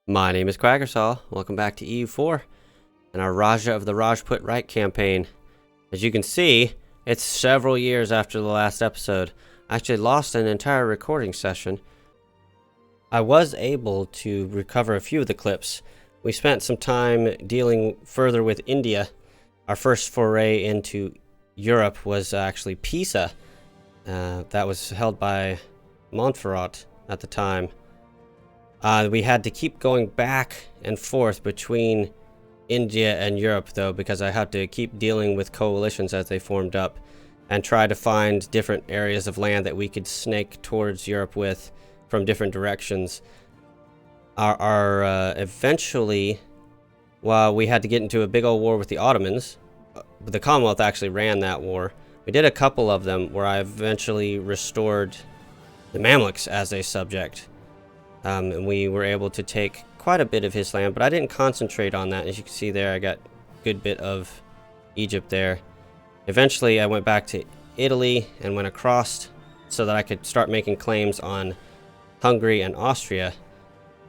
My name is Quaggersall. Welcome back to EU4 and our Raja of the Rajput Reich campaign. As you can see, it's several years after the last episode. I actually lost an entire recording session. I was able to recover a few of the clips. We spent some time dealing further with India. Our first foray into Europe was actually Pisa. That was held by Montferrat at the time. We had to keep going back and forth between India and Europe, though, because I had to keep dealing with coalitions as they formed up and try to find different areas of land that we could snake towards Europe with from different directions. Eventually, while we had to get into a big old war with the Ottomans, the Commonwealth actually ran that war. We did a couple of them where I eventually restored the Mamluks as a subject. And we were able to take quite a bit of his land, but I didn't concentrate on that. As you can see there, I got a good bit of Egypt there. Eventually, I went back to Italy and went across so that I could start making claims on Hungary and Austria.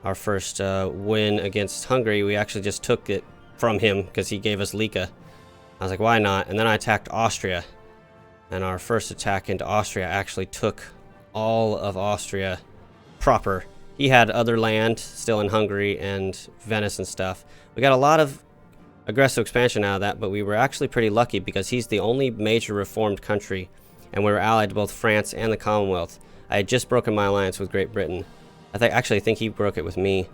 Our first win against Hungary, we actually just took it from him because he gave us Lika. I was like, why not? And then I attacked Austria. And our first attack into Austria actually took all of Austria proper. He had other land still in Hungary and Venice and stuff. We got a lot of aggressive expansion out of that, but we were actually pretty lucky because he's the only major reformed country, and we were allied to both France and the Commonwealth. I had just broken my alliance with Great Britain. I think he broke it with me.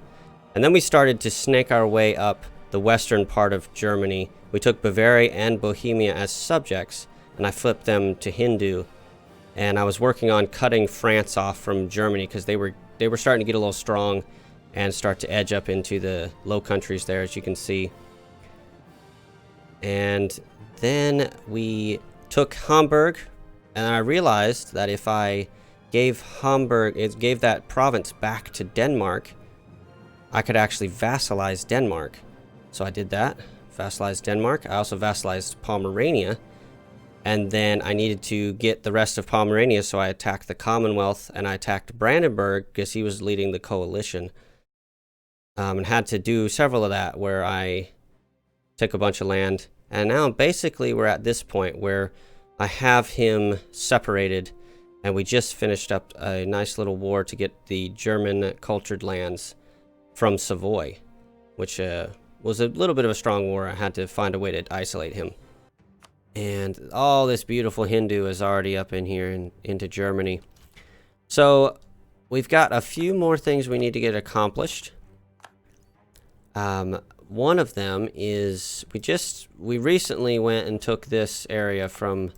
And then we started to snake our way up the western part of Germany. We took Bavaria and Bohemia as subjects, and I flipped them to Hindu. And I was working on cutting France off from Germany because they were starting to get a little strong and start to edge up into the Low Countries there, as you can see. And then we took Hamburg, and I realized that if I gave that province back to Denmark, I could actually vassalize Denmark. So I did that, vassalized Denmark. I also vassalized Pomerania. And then I needed to get the rest of Pomerania, so I attacked the Commonwealth, and I attacked Brandenburg because he was leading the coalition. And had to do several of that, where I took a bunch of land. And now basically we're at this point where I have him separated, and we just finished up a nice little war to get the German cultured lands from Savoy, which was a little bit of a strong war. I had to find a way to isolate him. And all this beautiful Hindu is already up in here and into Germany. So we've got a few more things we need to get accomplished. One of them is we recently went and took this area from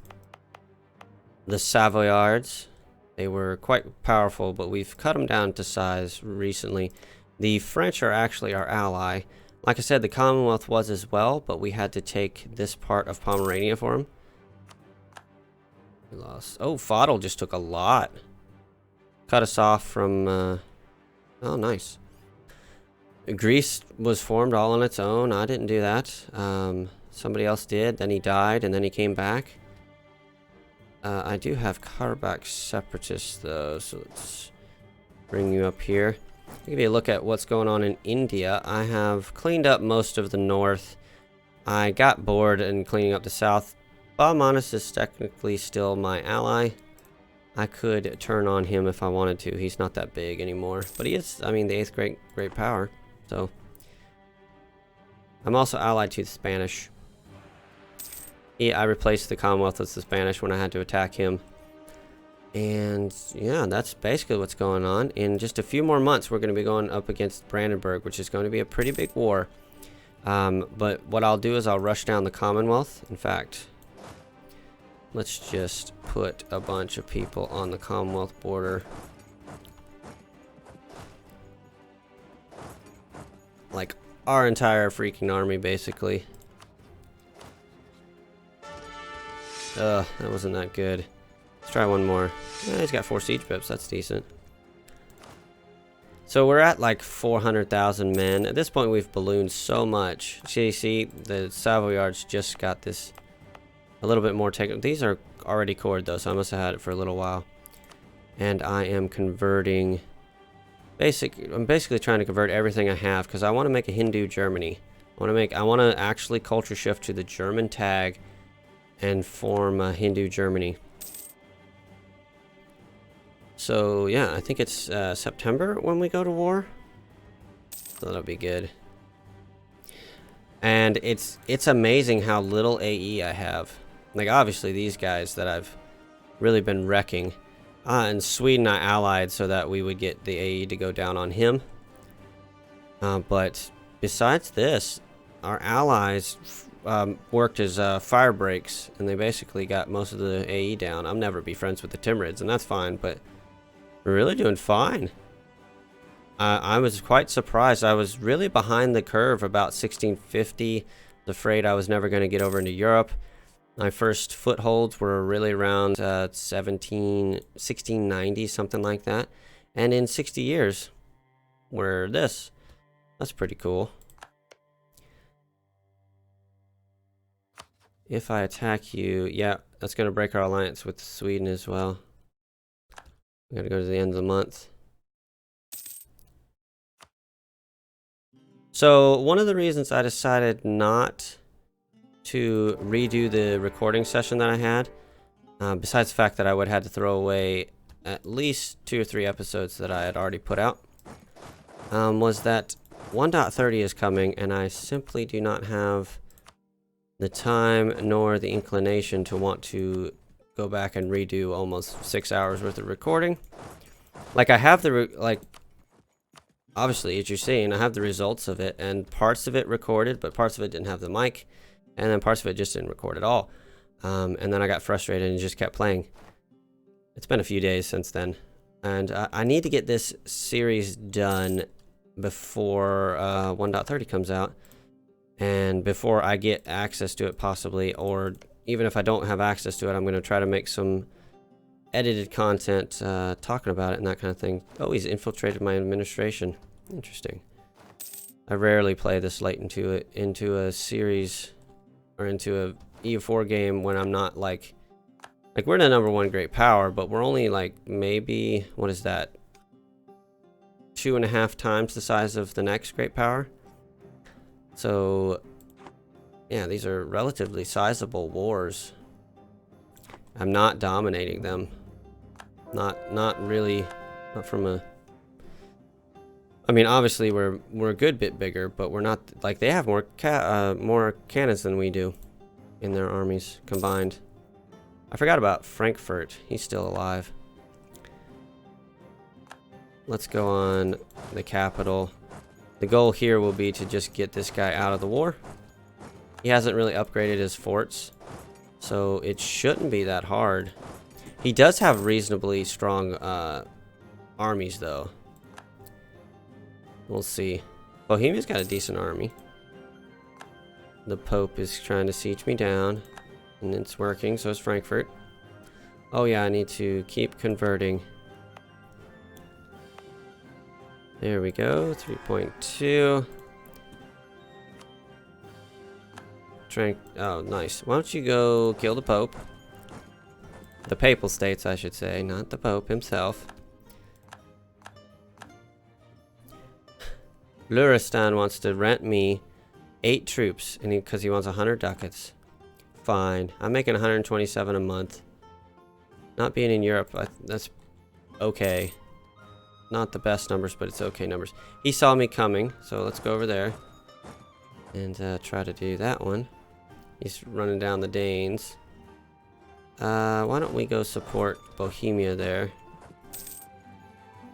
the Savoyards. They were quite powerful, but we've cut them down to size recently. The French are actually our ally. Like I said, the Commonwealth was as well, but we had to take this part of Pomerania for him. We lost. Oh, Fadl just took a lot. Cut us off from... oh, nice. Greece was formed all on its own. I didn't do that. Somebody else did. Then he died, and then he came back. I do have Karabakh separatists, though, so let's bring you up here. I'll give you a look at what's going on in India. I have cleaned up most of the north. I got bored in cleaning up the south. Bahmanis is technically still my ally. I could turn on him if I wanted to. He's not that big anymore. But he is, I mean, the 8th great power. So I'm also allied to the Spanish. I replaced the Commonwealth with the Spanish when I had to attack him. And yeah, that's basically what's going on. In just a few more months, we're going to be going up against Brandenburg, which is going to be a pretty big war. But what I'll do is I'll rush down the Commonwealth. In fact, let's just put a bunch of people on the Commonwealth border. Like our entire freaking army, basically. That wasn't that good. Let's try one more. Yeah, he's got 4 siege pips. That's decent. So we're at like 400,000 men. At this point, we've ballooned so much. See, the Savoyards just got this a little bit more technical. These are already cored, though, so I must have had it for a little while. And I am converting I'm basically trying to convert everything I have because I want to make a Hindu Germany. I want to actually culture shift to the German tag and form a Hindu Germany. So yeah, I think it's September when we go to war. So that'll be good. And it's amazing how little AE I have. Like obviously these guys that I've really been wrecking. And Sweden I allied so that we would get the AE to go down on him. But besides this, our allies worked as fire breaks, and they basically got most of the AE down. I'll never be friends with the Timurids, and that's fine, but we're really doing fine. I was quite surprised. I was really behind the curve about 1650. I was afraid I was never going to get over into Europe. My first footholds were really around 1690, something like that. And in 60 years, we're this. That's pretty cool. If I attack you, yeah, that's going to break our alliance with Sweden as well. We got to go to the end of the month. So one of the reasons I decided not to redo the recording session that I had, besides the fact that I would have had to throw away at least 2 or 3 episodes that I had already put out, was that 1.30 is coming, and I simply do not have the time nor the inclination to want to go back and redo almost 6 hours worth of recording. Like I have the obviously, as you're seeing, I have the results of it, and parts of it recorded, but parts of it didn't have the mic, and then parts of it just didn't record at all. And then I got frustrated and just kept playing. It's been a few days since then, and I need to get this series done before 1.30 comes out, and before I get access to it possibly, or even if I don't have access to it, I'm going to try to make some edited content talking about it and that kind of thing. Oh, he's infiltrated my administration. Interesting. I rarely play this late into a series or into a EU4 game when I'm not like we're the #1 great power, but we're only like maybe, what is that, 2.5 times the size of the next great power. So yeah, these are relatively sizable wars. I'm not dominating them. Not really. Not from a. I mean, obviously we're a good bit bigger, but we're not like they have more cannons than we do in their armies combined. I forgot about Frankfurt. He's still alive. Let's go on the capital. The goal here will be to just get this guy out of the war. He hasn't really upgraded his forts, so it shouldn't be that hard. He does have reasonably strong armies, though. We'll see. Bohemia's got a decent army. The Pope is trying to siege me down, and it's working, so is Frankfurt. Oh yeah, I need to keep converting. There we go, 3.2. Oh, nice. Why don't you go kill the Pope? The Papal States, I should say, not the Pope himself. Luristan wants to rent me 8 troops, and because he wants 100 ducats. Fine. I'm making 127 a month. Not being in Europe, that's okay. Not the best numbers, but it's okay numbers. He saw me coming, so let's go over there and try to do that one. He's running down the Danes. Why don't we go support Bohemia there?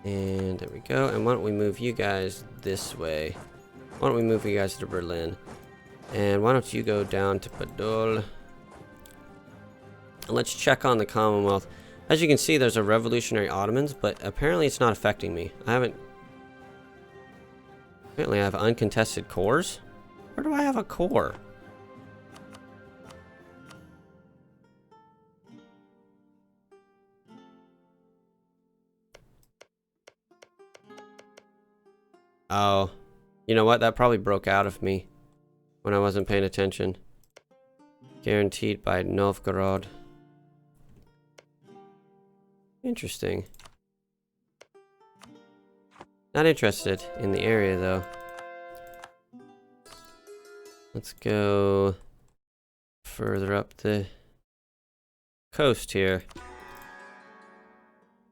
And there we go. And why don't we move you guys this way? Why don't we move you guys to Berlin? And why don't you go down to Podol? And let's check on the Commonwealth. As you can see, there's a revolutionary Ottomans, but apparently it's not affecting me. Apparently I have uncontested cores? Where do I have a core? Oh, you know what? That probably broke out of me when I wasn't paying attention. Guaranteed by Novgorod. Interesting. Not interested in the area, though. Let's go further up the coast here.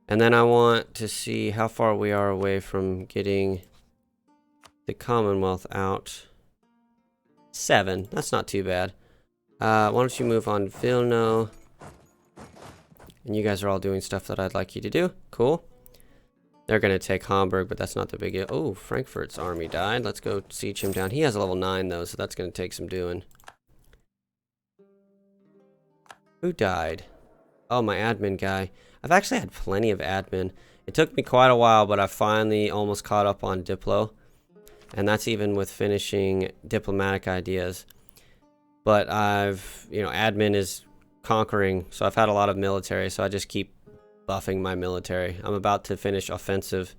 And then I want to see how far we are away from getting the Commonwealth out. 7. That's not too bad. Why don't you move on Vilno? And you guys are all doing stuff that I'd like you to do. Cool. They're going to take Hamburg, but that's not the big deal. Oh, Frankfurt's army died. Let's go siege him down. He has a level 9, though, so that's going to take some doing. Who died? Oh, my admin guy. I've actually had plenty of admin. It took me quite a while, but I finally almost caught up on Diplo. And that's even with finishing diplomatic ideas. But admin is conquering, so I've had a lot of military, so I just keep buffing my military. I'm about to finish offensive,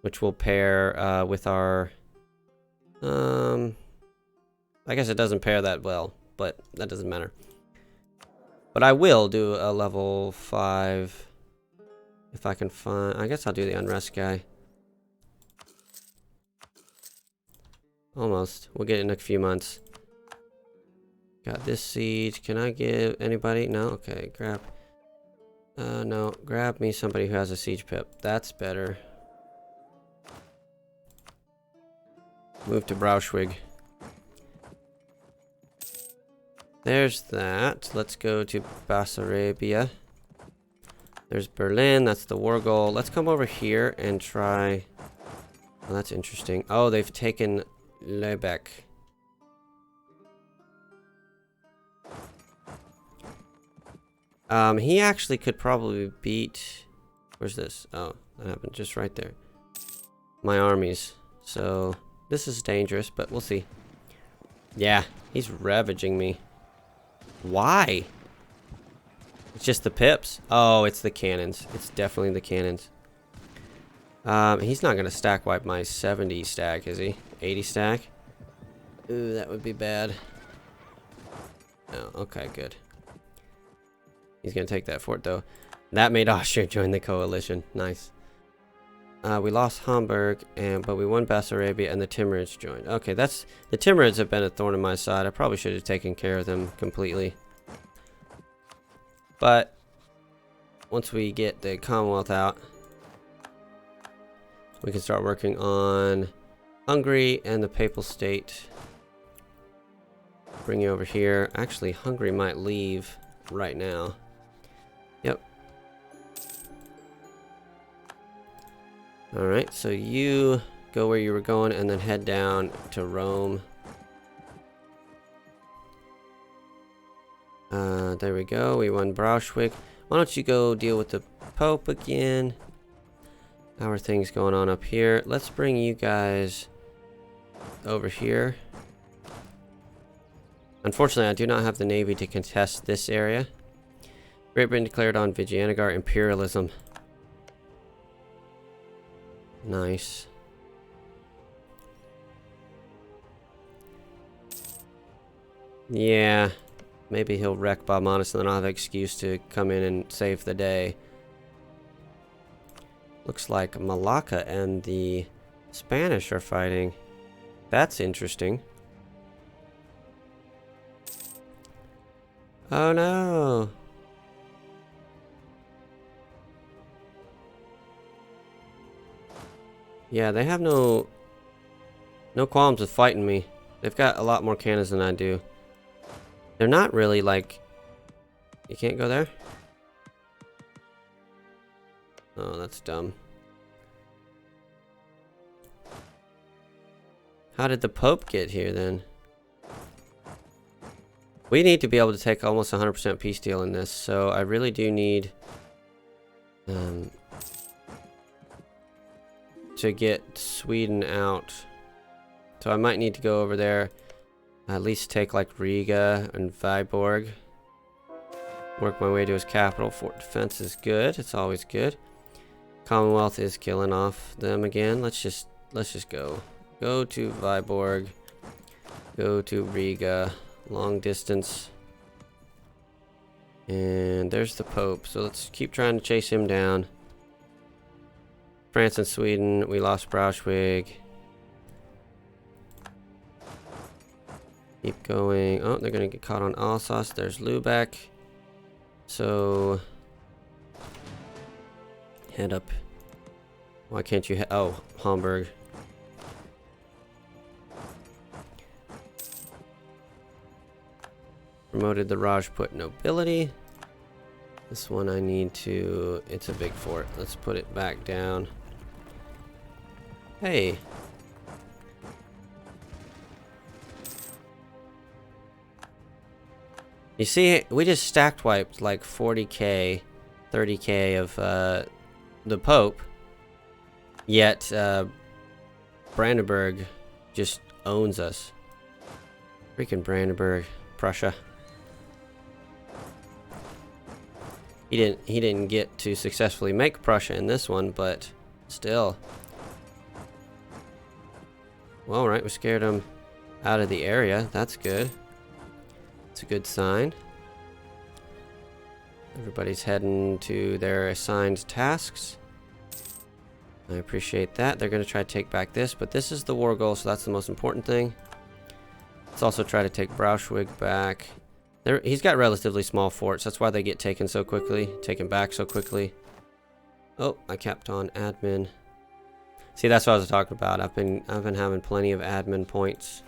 which will pair with our... I guess it doesn't pair that well, but that doesn't matter. But I will do a level 5 if I can find... I guess I'll do the unrest guy. Almost. We'll get it in a few months. Got this siege. Can I give anybody? No? Okay, grab... no. Grab me somebody who has a siege pip. That's better. Move to Braunschweig. There's that. Let's go to Bessarabia. There's Berlin. That's the war goal. Let's come over here and try... Oh, that's interesting. Oh, they've taken Lübeck. He actually could probably beat... Where's this? Oh, that happened just right there. My armies. So, this is dangerous, but we'll see. Yeah, he's ravaging me. Why? It's just the pips. Oh, it's the cannons. It's definitely the cannons. He's not going to stack wipe my 70 stack, is he? 80 stack? Ooh, that would be bad. Oh, okay, good. He's going to take that fort, though. That made Austria join the coalition. Nice. We lost Hamburg, but we won Bessarabia, and the Timurids joined. Okay, that's... The Timurids have been a thorn in my side. I probably should have taken care of them completely. But, once we get the Commonwealth out, we can start working on Hungary and the Papal State. Bring you over here. Actually, Hungary might leave right now. Yep. Alright, so you go where you were going and then head down to Rome. There we go. We won Braunschweig. Why don't you go deal with the Pope again? How are things going on up here? Let's bring you guys over here. Unfortunately, I do not have the Navy to contest this area. Great Britain declared on Vijayanagar imperialism. Nice. Yeah. Maybe he'll wreck Baumanis and then I'll have an excuse to come in and save the day. Looks like Malacca and the Spanish are fighting. That's interesting. Oh no! Yeah, they have no qualms with fighting me. They've got a lot more cannons than I do. They're not really like... You can't go there? Oh, that's dumb. How did the Pope get here then? We need to be able to take almost 100% peace deal in this, so I really do need to get Sweden out. So I might need to go over there, at least take like Riga and Viborg. Work my way to his capital. Fort defense is good. It's always good. Commonwealth is killing off them again. Let's just go. Go to Viborg. Go to Riga. Long distance. And there's the Pope. So let's keep trying to chase him down. France and Sweden, we lost Braunschweig. Keep going. Oh, they're gonna get caught on Alsace. There's Lübeck. So head up. Why can't you oh, Hamburg. Promoted the Rajput nobility. This one I need to... It's a big fort. Let's put it back down. Hey. You see, we just stacked wiped like 40k, 30k of the Pope. Yet Brandenburg just owns us. Freaking Brandenburg, Prussia. He didn't get to successfully make Prussia in this one, but still. Well, all right, we scared him out of the area. That's good. It's a good sign. Everybody's heading to their assigned tasks. I appreciate that. They're going to try to take back this, but this is the war goal, so that's the most important thing. Let's also try to take Braunschweig back. He's got relatively small forts. That's why they get taken so quickly, taken back so quickly. Oh, I kept on admin. See, that's what I was talking about. I've been having plenty of admin points.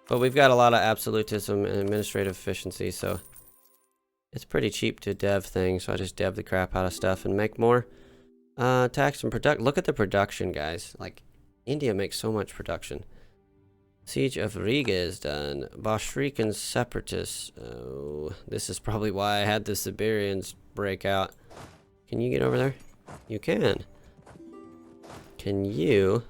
But we've got a lot of absolutism and administrative efficiency, so it's pretty cheap to dev things. So I just dev the crap out of stuff and make more. Tax and product. Look at the production, guys. Like, India makes so much production. Siege of Riga is done. Bolshevikan separatists. Oh, this is probably why I had the Siberians break out. Can you get over there? You can. Can you...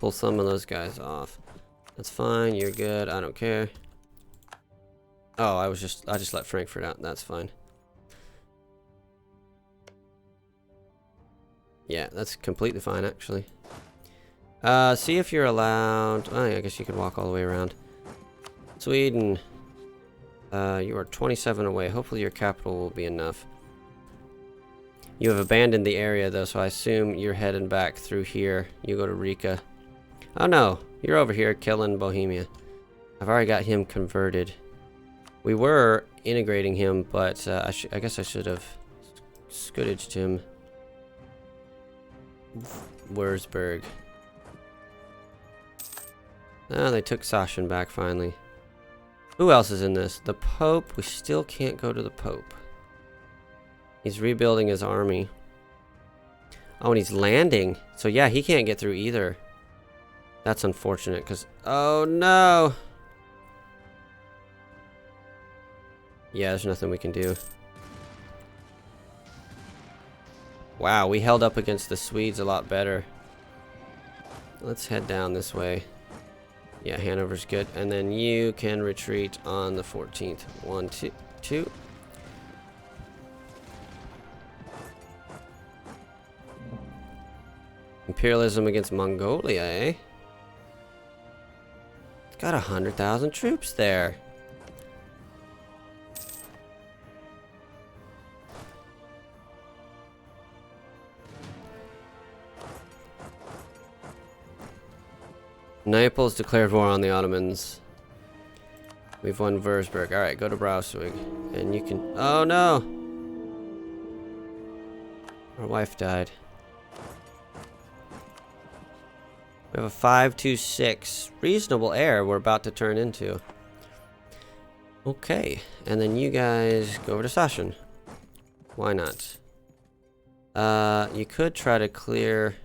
pull some of those guys off? That's fine. You're good. I don't care. Oh, I just let Frankfurt out. That's fine. Yeah, that's completely fine, actually. See if you're allowed... Oh, I guess you could walk all the way around. Sweden. You are 27 away. Hopefully your capital will be enough. You have abandoned the area, though, so I assume you're heading back through here. You go to Riga. Oh, no. You're over here killing Bohemia. I've already got him converted. We were integrating him, but I guess I should have scootaged him. Wurzburg. Ah, they took Sachsen back finally. Who else is in this? The Pope. We still can't go to the Pope. He's rebuilding his army. Oh, and he's landing. So yeah, he can't get through either. That's unfortunate because... Oh no! Yeah, there's nothing we can do. Wow, we held up against the Swedes a lot better. Let's head down this way. Yeah, Hanover's good. And then you can retreat on the 14th. 1, 2, 2. Imperialism against Mongolia, eh? It's got 100,000 troops there. Naples declared war on the Ottomans. We've won Würzburg. Alright, go to Braunschweig. And you can... Oh no! Our wife died. We have a 526. Reasonable heir we're about to turn into. Okay. And then you guys go over to Sachsen. Why not? You could try to clear...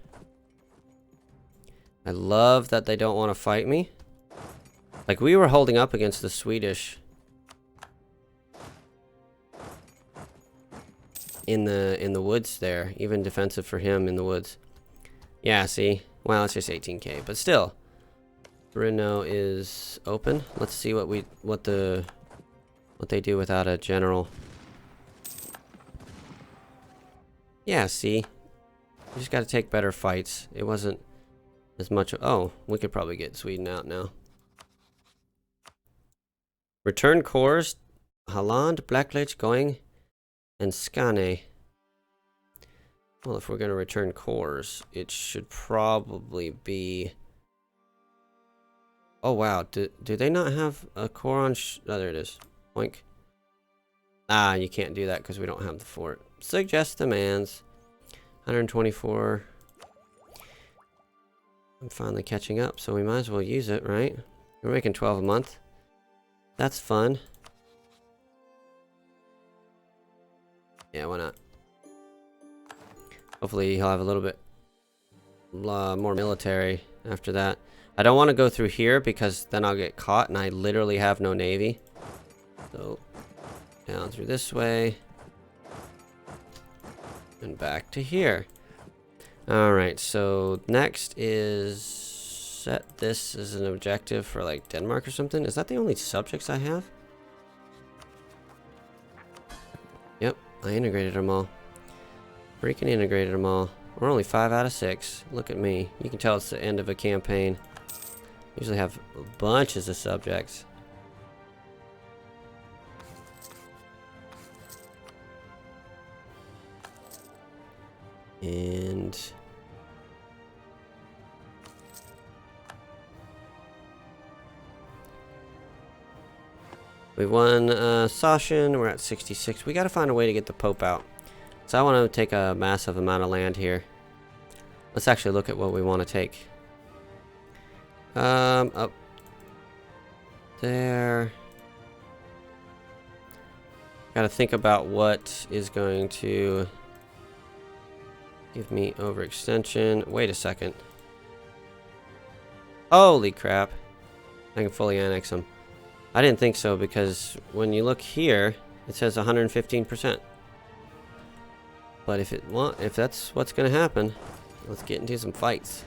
I love that they don't want to fight me. Like, we were holding up against the Swedish in the woods there. Even defensive for him in the woods. Yeah, see? Well, it's just 18k, but still. Brno is open. Let's see what they do without a general. Yeah, see? You just got to take better fights. It wasn't as much. Oh, we could probably get Sweden out now. Return cores, Holland, Blackledge, Going, and Skane. Well, if we're going to return cores, it should probably be... Oh, wow. Do they not have a core on... Oh, there it is. Oink. Ah, you can't do that because we don't have the fort. Suggest demands. 124. I'm finally catching up, so we might as well use it, right? We're making 12 a month. That's fun. Yeah, why not? Hopefully he'll have a little bit more military after that. I don't want to go through here because then I'll get caught and I literally have no navy. So, down through this way. And back to here. Alright, so next is set this as an objective for like Denmark or something. Is that the only subjects I have? Yep, I integrated them all. Freaking integrated them all. We're only 5 out of 6. Look at me. You can tell it's the end of a campaign. Usually have bunches of subjects. And we won Sachin. We're at 66. We got to find a way to get the Pope out. So I want to take a massive amount of land here. Let's actually look at what we want to take. Up there. Got to think about what is going to give me overextension. Wait a second. Holy crap. I can fully annex them. I didn't think so because when you look here, it says 115%. But if that's what's going to happen, let's get into some fights.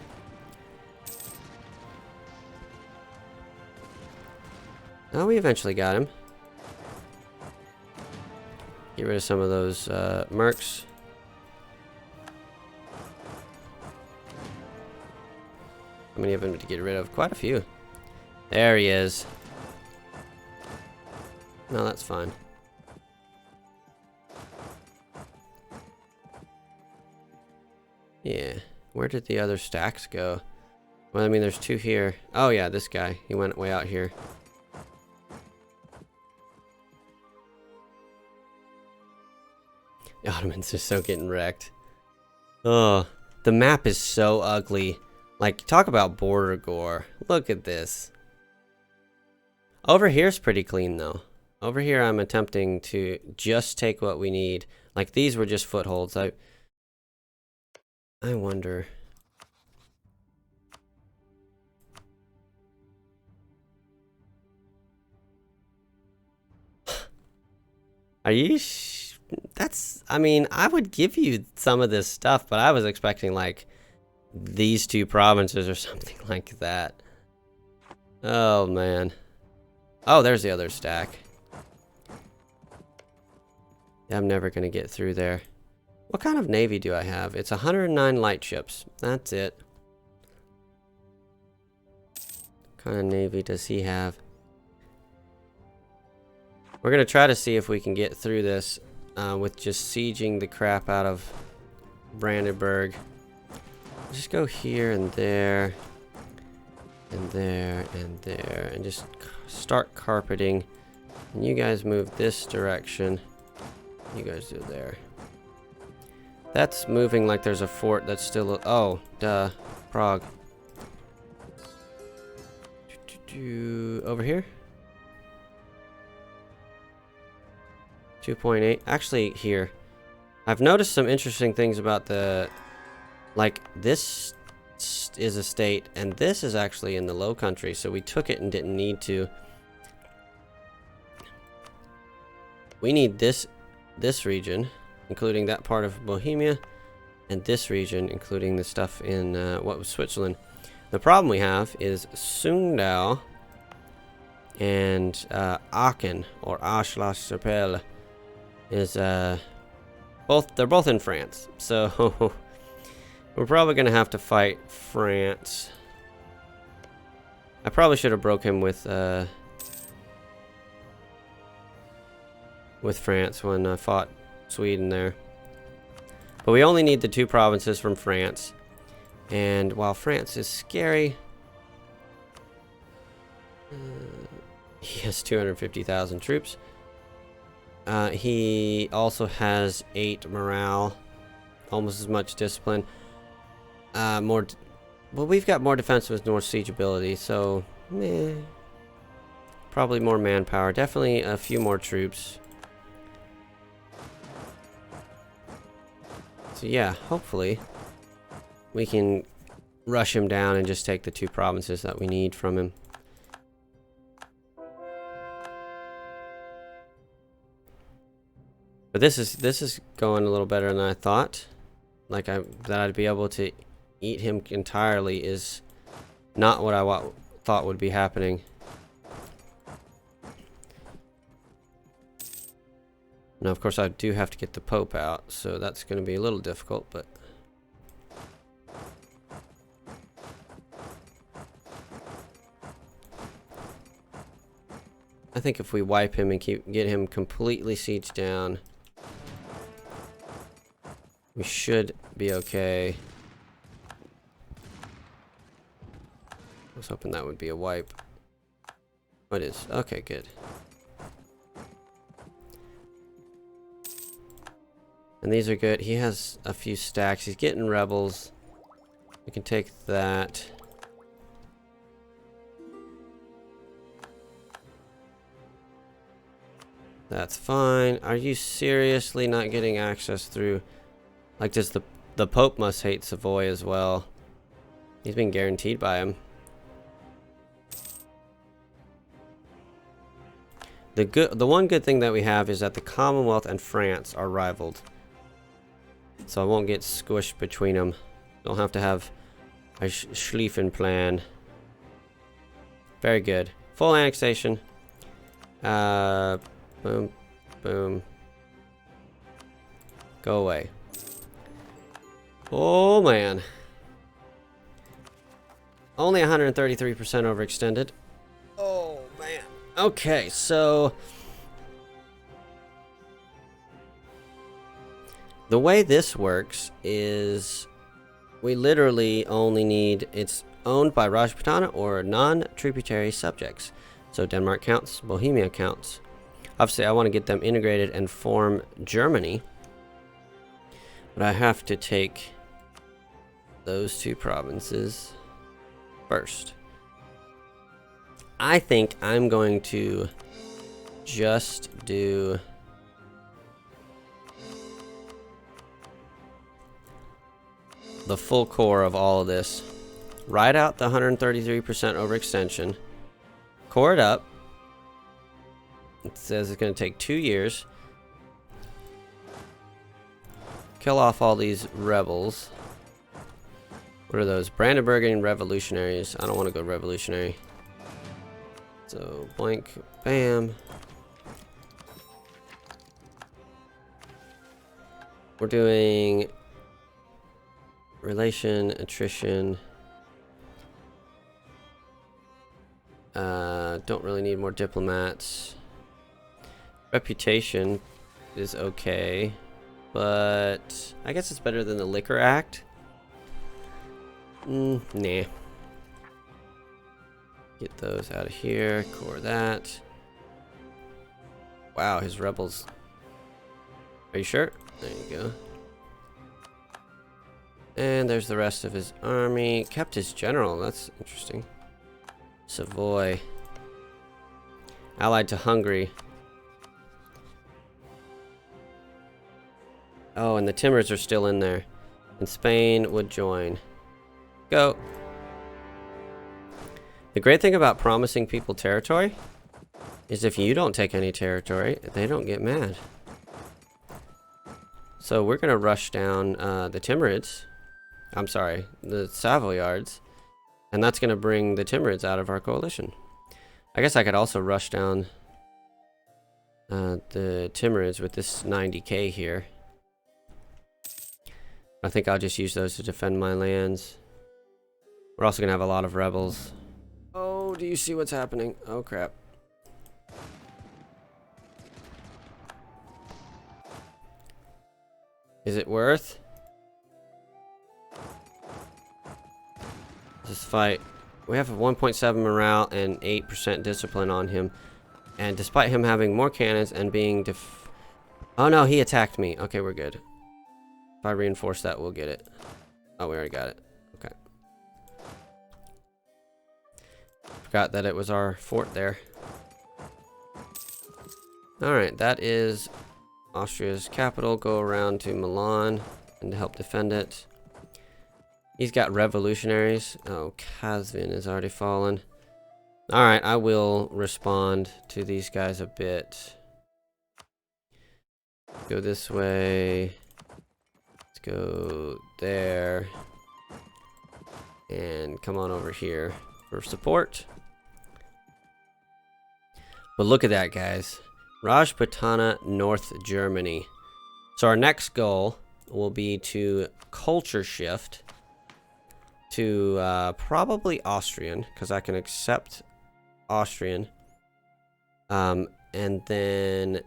Oh, we eventually got him. Get rid of some of those mercs. How many of them to get rid of? Quite a few. There he is. No, that's fine. Yeah. Where did the other stacks go? Well, I mean, there's 2 here. Oh, yeah, this guy. He went way out here. The Ottomans are so getting wrecked. Oh, the map is so ugly. Like, talk about border gore. Look at this. Over here's pretty clean, though. Over here, I'm attempting to just take what we need. Like, these were just footholds. I wonder. Are you that's, I mean, I would give you some of this stuff, but I was expecting, like, these 2 provinces or something like that. Oh, man. Oh, there's the other stack. I'm never going to get through there. What kind of navy do I have? It's 109 light ships. That's it. What kind of navy does he have? We're going to try to see if we can get through this with just sieging the crap out of Brandenburg. Just go here and there. And there and there. And just start carpeting. And you guys move this direction. You guys do there. That's moving like there's a fort that's still... Oh, duh. Prague. Over here? 2.8. Actually, here. I've noticed some interesting things about the... Like, this is a state, and this is actually in the Low Country, so we took it and didn't need to. We need this region, including that part of Bohemia, and this region, including the stuff in what was Switzerland. The problem we have is Sundau and Aachen, or Aix-la-Chapelle, is they're both in France, so we're probably gonna have to fight France. I probably should have broke him with France when I fought Sweden there. But we only need the 2 provinces from France. And while France is scary, he has 250,000 troops. He also has 8 morale, almost as much discipline. Well, we've got more defense with North siege ability, so probably more manpower. Definitely a few more troops. So yeah, hopefully we can rush him down and just take the 2 provinces that we need from him. But this is going a little better than I thought. Like that I'd be able to eat him entirely is not what I thought would be happening. Now, of course, I do have to get the Pope out, so that's going to be a little difficult, but I think if we wipe him and get him completely sieged down, we should be okay. I was hoping that would be a wipe. Oh, it is. Okay, good. And these are good. He has a few stacks. He's getting rebels. We can take that. That's fine. Are you seriously not getting access through? Like, does the Pope must hate Savoy as well. He's been guaranteed by him. The one good thing that we have is that the Commonwealth and France are rivaled. So I won't get squished between them. Don't have to have a Schlieffen plan. Very good. Full annexation. Boom. Boom. Go away. Oh, man. Only 133% overextended. Oh, man. Okay, so the way this works is we literally only need, it's owned by Rajputana or non-tributary subjects. So Denmark counts, Bohemia counts. Obviously, I want to get them integrated and form Germany. But I have to take those 2 provinces first. I think I'm going to just do the full core of all of this. Ride out the 133% overextension. Core it up. It says it's going to take 2 years. Kill off all these rebels. What are those? Brandenburgian revolutionaries. I don't want to go revolutionary. So, boink, bam. We're doing relation, attrition. Don't really need more diplomats. Reputation is okay, but I guess it's better than the Liquor Act. Nah. Get those out of here. Core that. Wow, his rebels. Are you sure? There you go. And there's the rest of his army. Kept his general. That's interesting. Savoy. Allied to Hungary. Oh, and the Timurs are still in there. And Spain would join. Go. The great thing about promising people territory is if you don't take any territory, they don't get mad. So we're going to rush down the Timurids. I'm sorry, the Savoyards. And that's going to bring the Timurids out of our coalition. I guess I could also rush down the Timurids with this 90k here. I think I'll just use those to defend my lands. We're also going to have a lot of rebels. Oh do you see what's happening? Oh, crap. Is it worth this fight? We have a 1.7 morale and 8% discipline on him. And despite him having more cannons and being oh no, he attacked me. Okay, we're good. If I reinforce that, we'll get it. Oh, we already got it. Okay. Forgot that it was our fort there. Alright, that is Austria's capital. Go around to Milan and help defend it. He's got revolutionaries. Oh, Kazvin has already fallen. Alright, I will respond to these guys a bit. Go this way. Let's go there. And come on over here for support. But look at that, guys. Rajputana, North Germany. So our next goal will be to culture shift to probably Austrian, because I can accept Austrian. And then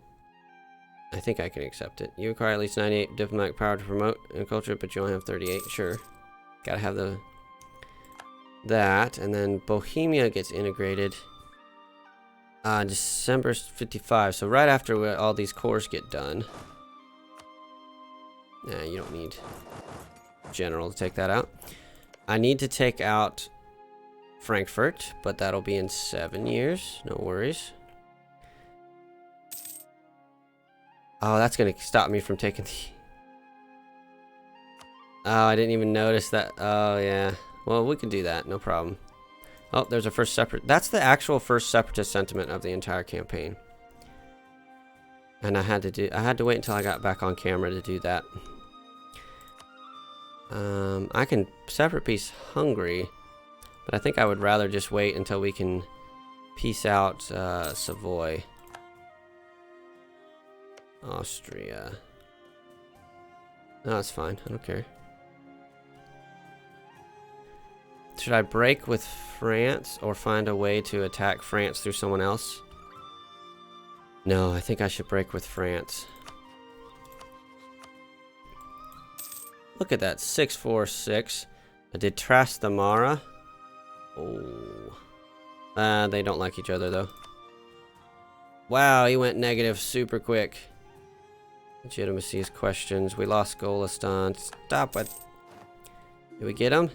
I think I can accept it. You require at least 98 diplomatic power to promote a culture, but you only have 38. Sure. Gotta have that. And then Bohemia gets integrated. December 55. So right after all these cores get done. Nah, you don't need general to take that out. I need to take out Frankfurt, but that'll be in 7 years. No worries. Oh, that's going to stop me from taking the... Oh, I didn't even notice that. Oh, yeah. Well, we can do that. No problem. Oh, there's a first separate... That's the actual first separatist sentiment of the entire campaign. And I had to wait until I got back on camera to do that. I can separate peace Hungary, but I think I would rather just wait until we can peace out Savoy. Austria. No, that's fine. I don't care. Should I break with France or find a way to attack France through someone else? No, I think I should break with France. Look at that. 646. I did Trastamara. Oh. They don't like each other though. Wow, he went negative super quick. Legitimacy is questions. We lost Golistan. Stop it. Did we get him?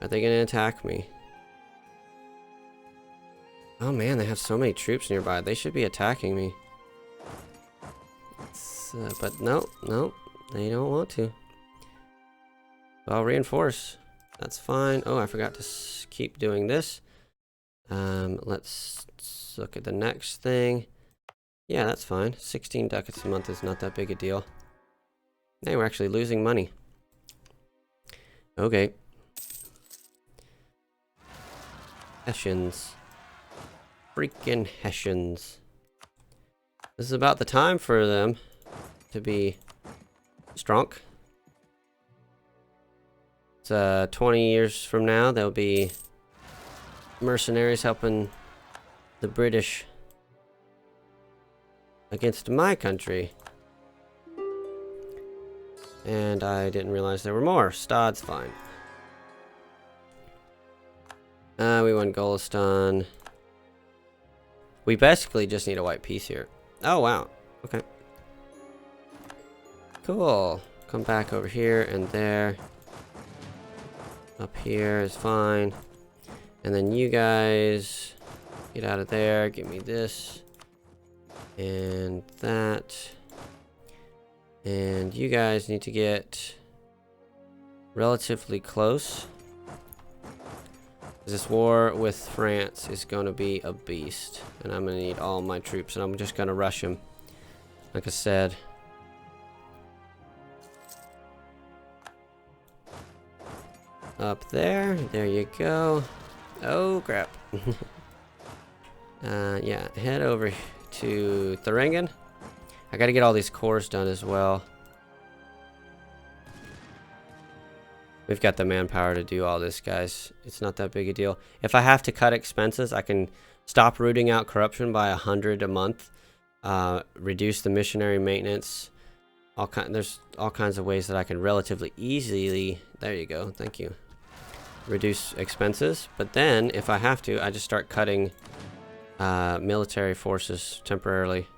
Are they gonna attack me? Oh man, they have so many troops nearby. They should be attacking me. But no, they don't want to. I'll reinforce. That's fine. Oh, I forgot to keep doing this. Let's look at the next thing. Yeah, that's fine. 16 ducats a month is not that big a deal. Hey, we're actually losing money. Okay. Hessians. Freaking Hessians. This is about the time for them to be strong. It's 20 years from now, there'll be mercenaries helping the British against my country. And I didn't realize there were more. Stad's fine. We won Golistan. We basically just need a white piece here. Oh, wow. Okay. Cool. Come back over here and there. Up here is fine. And then you guys get out of there. Give me this. And that. And you guys need to get relatively close. This war with France is going to be a beast. And I'm going to need all my troops. And I'm just going to rush them. Like I said. Up there. There you go. Oh, crap. Yeah. Head over to Thuringen. I got to get all these cores done as well. We've got the manpower to do all this, guys. It's not that big a deal. If I have to cut expenses, I can stop rooting out corruption by 100 a month. Reduce the missionary maintenance. There's all kinds of ways that I can relatively easily... There you go. Thank you. Reduce expenses. But then, if I have to, I just start cutting military forces temporarily.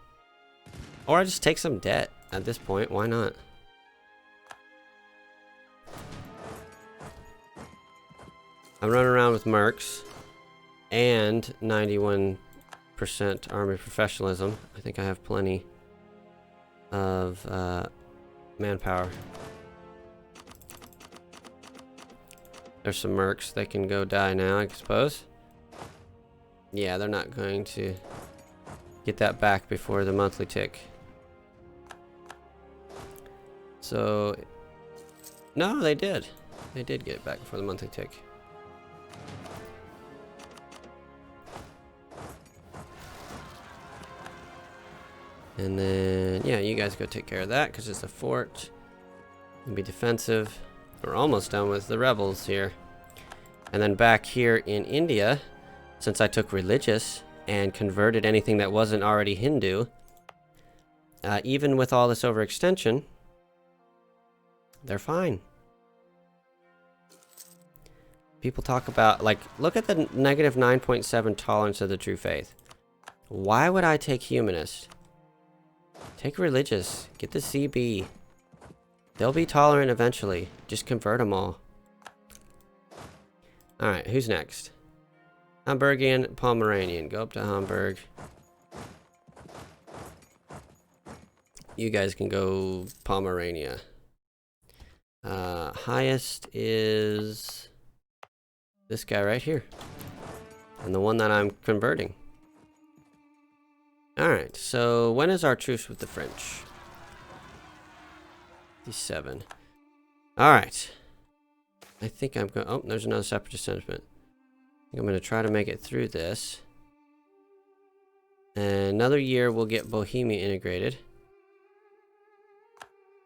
Or I just take some debt at this point. Why not? I'm running around with mercs and 91% army professionalism. I think I have plenty of manpower. There's some mercs. They can go die now, I suppose. Yeah, they're not going to get that back before the monthly tick. So, no, they did. They did get it back before the monthly tick. And then, yeah, you guys go take care of that because it's a fort. It'll be defensive. We're almost done with the rebels here. And then back here in India, since I took religious and converted anything that wasn't already Hindu, even with all this overextension, they're fine. People talk about, like, look at the negative 9.7 tolerance of the true faith. Why would I take humanist? Take religious. Get the CB. They'll be tolerant eventually. Just convert them all. Alright, who's next? Hamburgian, Pomeranian. Go up to Hamburg. You guys can go Pomerania. Highest is this guy right here. And the one that I'm converting. Alright, so when is our truce with the French? 57. Alright. I think I'm going... Oh, there's another separatist sentiment. I think I'm going to try to make it through this. And another year we'll get Bohemia integrated.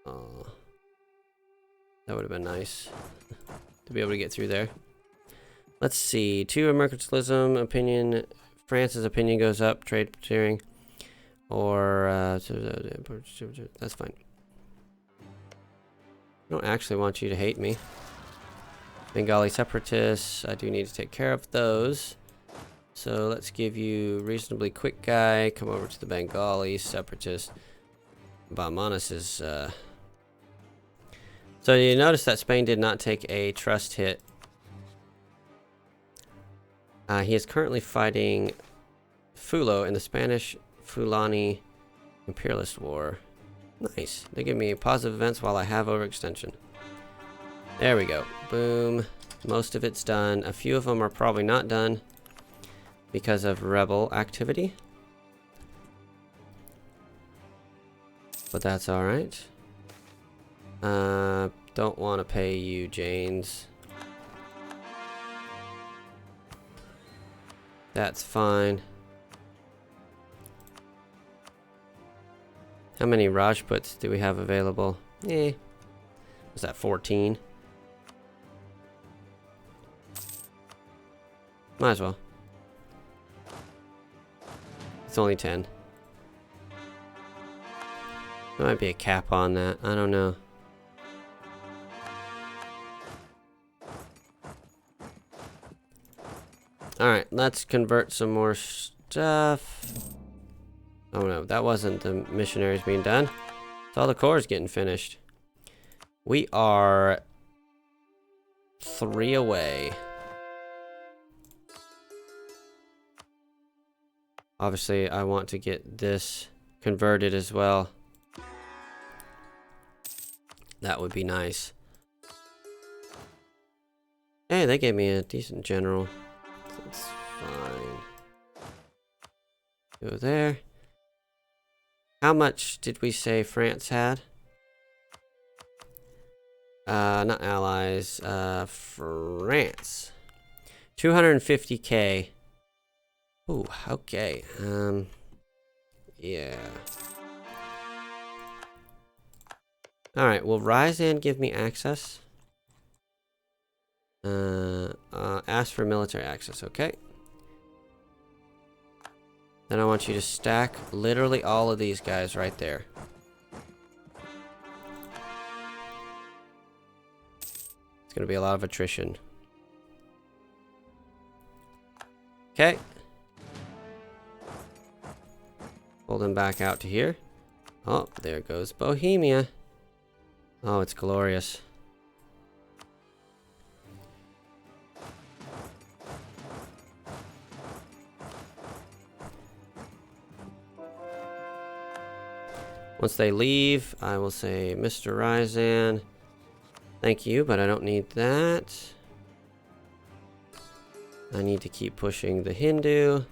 Oh, that would have been nice to be able to get through there. Let's see. 2 mercantilism opinion. France's opinion goes up. Trade steering. Or that's fine. I don't actually want you to hate me. Bengali separatists. I do need to take care of those. So let's give you reasonably quick guy. Come over to the Bengali separatist. Bahmanis is. So you notice that Spain did not take a trust hit. He is currently fighting Fulo in the Spanish Fulani Imperialist War. Nice. They give me positive events while I have overextension. There we go. Boom. Most of it's done. A few of them are probably not done because of rebel activity. But that's alright. Don't want to pay you, Janes. That's fine. How many Rajputs do we have available? Was that 14? Might as well. It's only 10. There might be a cap on that. I don't know. Alright, let's convert some more stuff. Oh no, that wasn't the missionaries being done. It's all the cores getting finished. We are 3 away. Obviously, I want to get this converted as well. That would be nice. Hey, they gave me a decent general. That's fine. Go there. How much did we say France had? Not allies. France. 250k. Ooh, okay. Yeah. Alright, will Ryzan give me access? Ask for military access. Okay. Then I want you to stack literally all of these guys right there. It's going to be a lot of attrition. Okay. Pull them back out to here. Oh, there goes Bohemia. Oh, it's glorious. Once they leave, I will say, Mr. Ryzan, thank you, but I don't need that. I need to keep pushing the Hindu.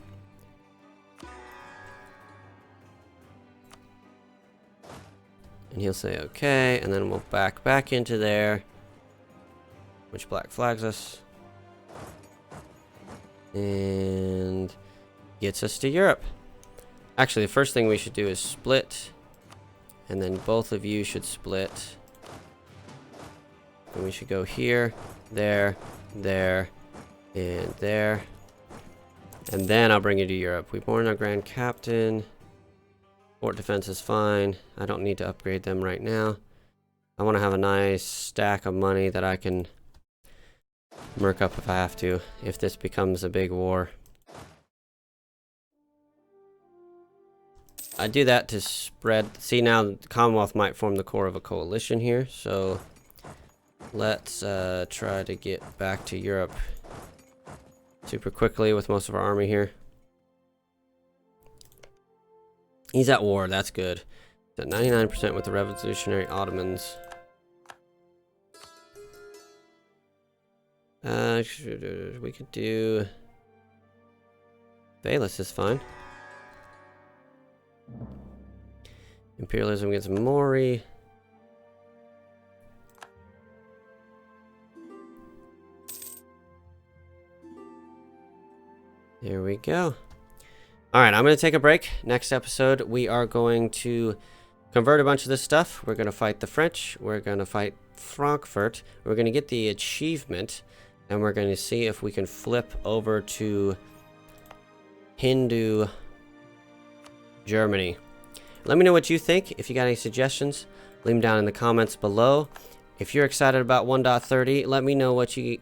And he'll say, okay, and then we'll back into there, which black flags us. And gets us to Europe. Actually, the first thing we should do is split. And then both of you should split. And we should go here, there, there, and there. And then I'll bring you to Europe. We born our Grand Captain. Fort defense is fine. I don't need to upgrade them right now. I want to have a nice stack of money that I can merc up if I have to, if this becomes a big war. I do that to spread. See, now the Commonwealth might form the core of a coalition here, so let's try to get back to Europe super quickly with most of our army here. He's at war, that's good. He's at 99% with the Revolutionary Ottomans. We could do... Valus is fine. Imperialism against More. There we go. Alright, I'm going to take a break. Next episode, we are going to convert a bunch of this stuff. We're going to fight the French. We're going to fight Frankfurt. We're going to get the achievement. And we're going to see if we can flip over to Hindu Germany. Let me know what you think. If you got any suggestions, leave them down in the comments below. If you're excited about 1.30, let me know what you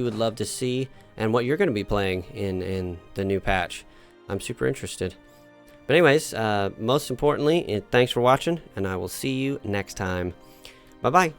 would love to see and what you're going to be playing in the new patch. I'm super interested. But anyways, most importantly, thanks for watching, and I will see you next time. Bye-bye.